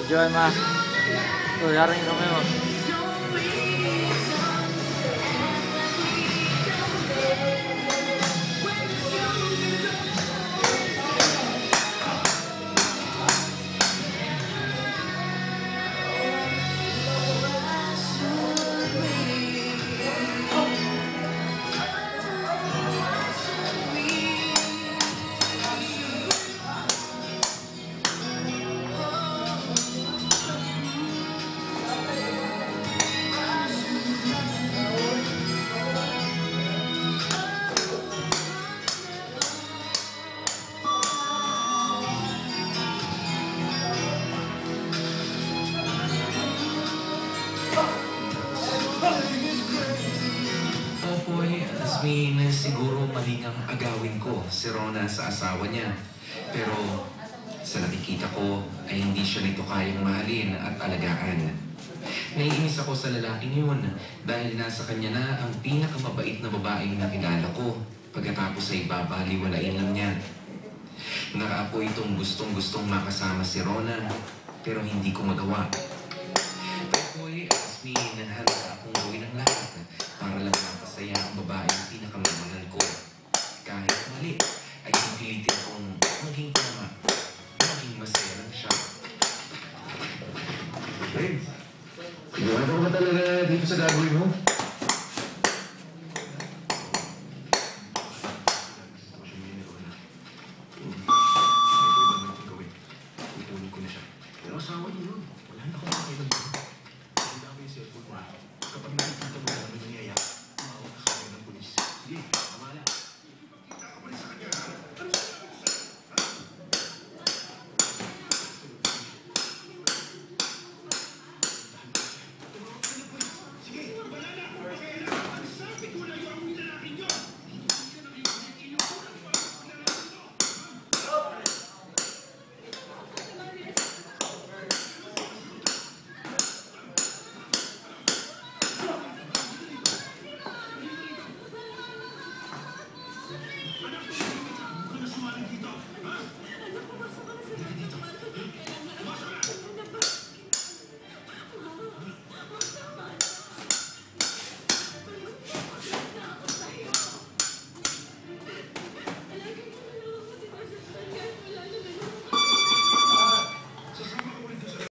Enjoy ma. Tuh, yaring kami mo. Asmin, siguro mali ang agawin ko si Rona sa asawa niya. Pero sa nakikita ko ay hindi siya nito kayang mahalin at alagaan. Naiinis ako sa lalaking yun dahil nasa kanya na ang pinakamabait na babaeng nakilala ko pagkatapos ay babaliwalain lang niya. Nakaapo itong gustong-gustong makasama si Rona pero hindi ko magawa. Pero Asmin, handa akong gawin ang lahat para lang mapasaya ang babaeng pinakamamahal ko. Kahit mali, ay pipilitin kong maging tama, maging masaya lang siya. Hey, sigurado ka ba talaga dito sa gagawin mo? Ipunin ko na siya. Pero asawa niyo yun. Wala na akong makailan dito. Ang dami yung cellphone mo. Kapag